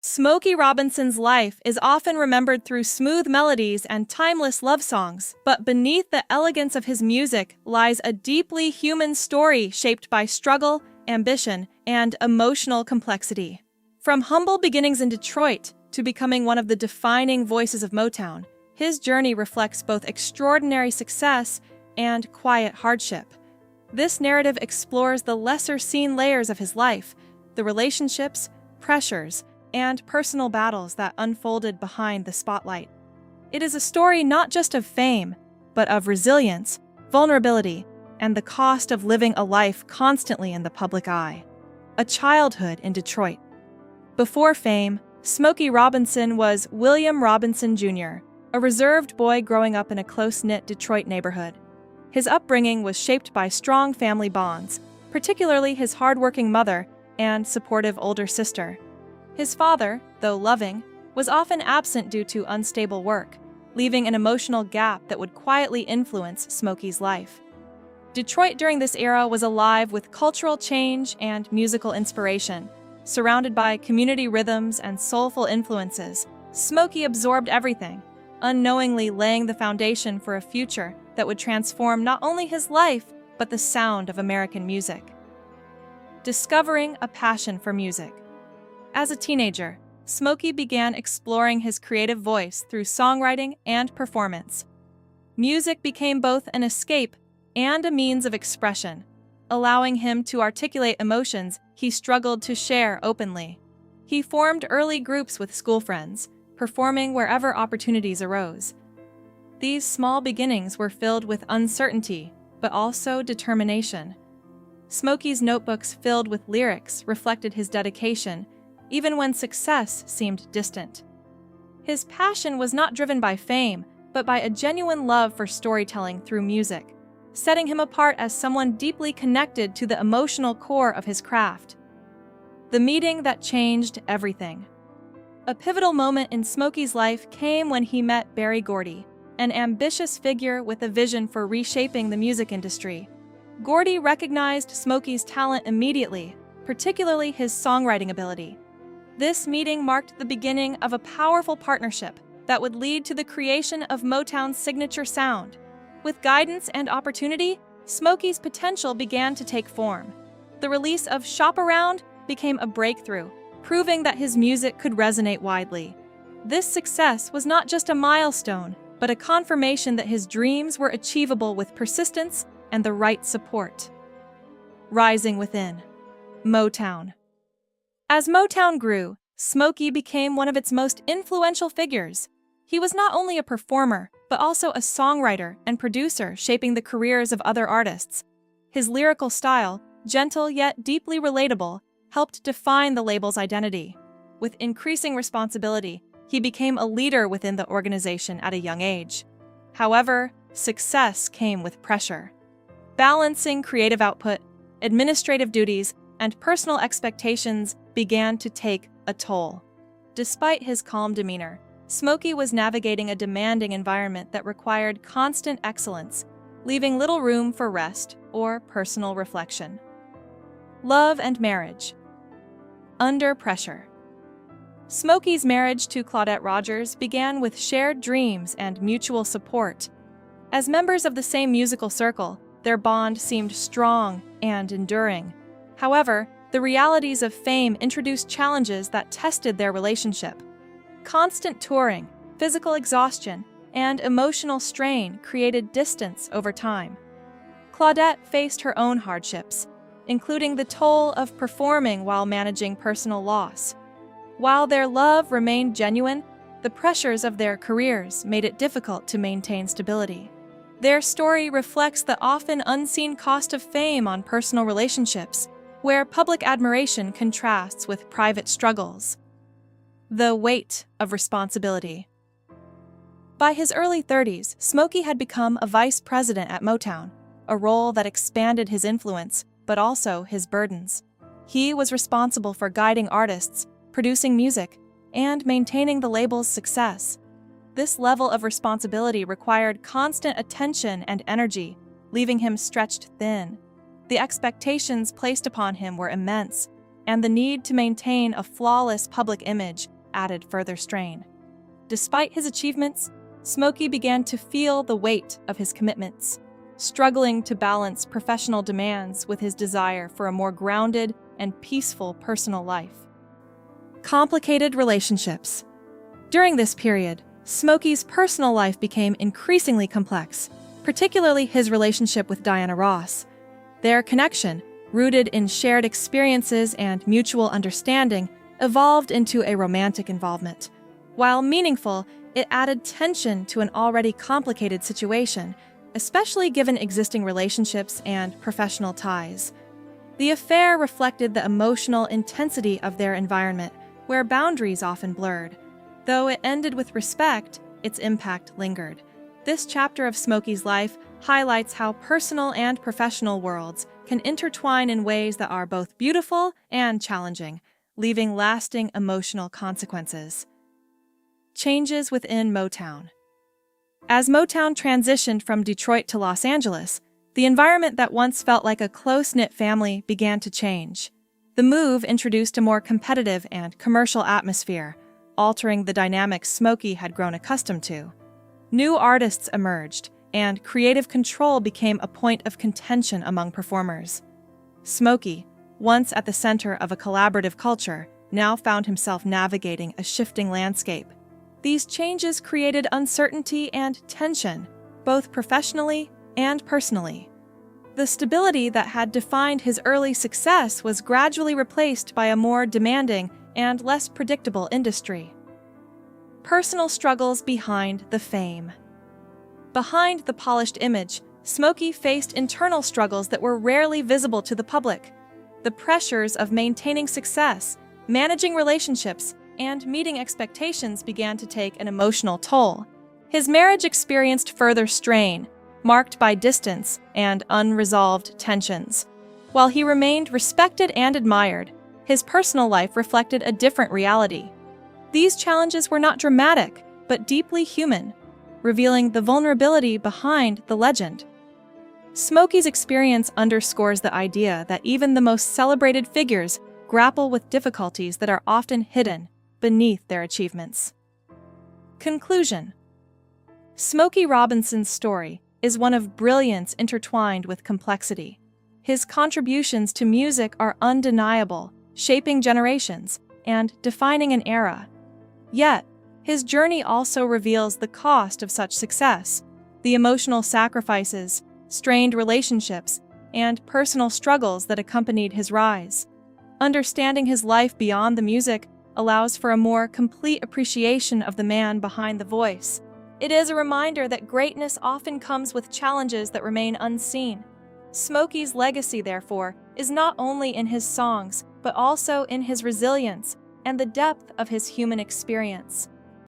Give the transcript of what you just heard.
Smokey Robinson's life is often remembered through smooth melodies and timeless love songs, but beneath the elegance of his music lies a deeply human story shaped by struggle, ambition, and emotional complexity. From humble beginnings in Detroit to becoming one of the defining voices of Motown, his journey reflects both extraordinary success and quiet hardship. This narrative explores the lesser-seen layers of his life, the relationships, pressures, and personal battles that unfolded behind the spotlight. It is a story not just of fame, but of resilience, vulnerability, and the cost of living a life constantly in the public eye. A childhood in Detroit. Before fame, Smokey Robinson was William Robinson Jr., a reserved boy growing up in a close-knit Detroit neighborhood. His upbringing was shaped by strong family bonds, particularly his hardworking mother and supportive older sister. His father, though loving, was often absent due to unstable work, leaving an emotional gap that would quietly influence Smokey's life. Detroit during this era was alive with cultural change and musical inspiration. Surrounded by community rhythms and soulful influences, Smokey absorbed everything, unknowingly laying the foundation for a future that would transform not only his life, but the sound of American music. Discovering a passion for music. As a teenager, Smokey began exploring his creative voice through songwriting and performance. Music became both an escape and a means of expression, allowing him to articulate emotions he struggled to share openly. He formed early groups with school friends, performing wherever opportunities arose. These small beginnings were filled with uncertainty, but also determination. Smokey's notebooks filled with lyrics reflected his dedication, even when success seemed distant. His passion was not driven by fame, but by a genuine love for storytelling through music, setting him apart as someone deeply connected to the emotional core of his craft. The meeting that changed everything. A pivotal moment in Smokey's life came when he met Berry Gordy, an ambitious figure with a vision for reshaping the music industry. Gordy recognized Smokey's talent immediately, particularly his songwriting ability. This meeting marked the beginning of a powerful partnership that would lead to the creation of Motown's signature sound. With guidance and opportunity, Smokey's potential began to take form. The release of Shop Around became a breakthrough, proving that his music could resonate widely. This success was not just a milestone, but a confirmation that his dreams were achievable with persistence and the right support. Rising within. Motown. As Motown grew, Smokey became one of its most influential figures. He was not only a performer, but also a songwriter and producer shaping the careers of other artists. His lyrical style, gentle yet deeply relatable, helped define the label's identity. With increasing responsibility, he became a leader within the organization at a young age. However, success came with pressure. Balancing creative output, administrative duties, and personal expectations began to take a toll. Despite his calm demeanor, Smokey was navigating a demanding environment that required constant excellence, leaving little room for rest or personal reflection. Love and marriage. Under pressure. Smokey's marriage to Claudette Rogers began with shared dreams and mutual support. As members of the same musical circle, their bond seemed strong and enduring. However, the realities of fame introduced challenges that tested their relationship. Constant touring, physical exhaustion, and emotional strain created distance over time. Claudette faced her own hardships, including the toll of performing while managing personal loss. While their love remained genuine, the pressures of their careers made it difficult to maintain stability. Their story reflects the often unseen cost of fame on personal relationships, where public admiration contrasts with private struggles. The weight of responsibility. By his early 30s, Smokey had become a vice president at Motown, a role that expanded his influence, but also his burdens. He was responsible for guiding artists, producing music, and maintaining the label's success. This level of responsibility required constant attention and energy, leaving him stretched thin. The expectations placed upon him were immense, and the need to maintain a flawless public image added further strain. Despite his achievements, Smokey began to feel the weight of his commitments, struggling to balance professional demands with his desire for a more grounded and peaceful personal life. Complicated relationships. During this period, Smokey's personal life became increasingly complex, particularly his relationship with Diana Ross. Their connection, rooted in shared experiences and mutual understanding, evolved into a romantic involvement. While meaningful, it added tension to an already complicated situation, especially given existing relationships and professional ties. The affair reflected the emotional intensity of their environment, where boundaries often blurred. Though it ended with respect, its impact lingered. This chapter of Smokey's life highlights how personal and professional worlds can intertwine in ways that are both beautiful and challenging, leaving lasting emotional consequences. Changes within Motown. As Motown transitioned from Detroit to Los Angeles, the environment that once felt like a close-knit family began to change. The move introduced a more competitive and commercial atmosphere, altering the dynamics Smokey had grown accustomed to. New artists emerged, and creative control became a point of contention among performers. Smokey, once at the center of a collaborative culture, now found himself navigating a shifting landscape. These changes created uncertainty and tension, both professionally and personally. The stability that had defined his early success was gradually replaced by a more demanding and less predictable industry. Personal struggles behind the fame. Behind the polished image, Smokey faced internal struggles that were rarely visible to the public. The pressures of maintaining success, managing relationships, and meeting expectations began to take an emotional toll. His marriage experienced further strain, marked by distance and unresolved tensions. While he remained respected and admired, his personal life reflected a different reality. These challenges were not dramatic, but deeply human, revealing the vulnerability behind the legend. Smokey's experience underscores the idea that even the most celebrated figures grapple with difficulties that are often hidden beneath their achievements. Conclusion. Smokey Robinson's story is one of brilliance intertwined with complexity. His contributions to music are undeniable, shaping generations and defining an era. Yet, his journey also reveals the cost of such success, the emotional sacrifices, strained relationships, and personal struggles that accompanied his rise. Understanding his life beyond the music allows for a more complete appreciation of the man behind the voice. It is a reminder that greatness often comes with challenges that remain unseen. Smokey's legacy, therefore, is not only in his songs, but also in his resilience and the depth of his human experience.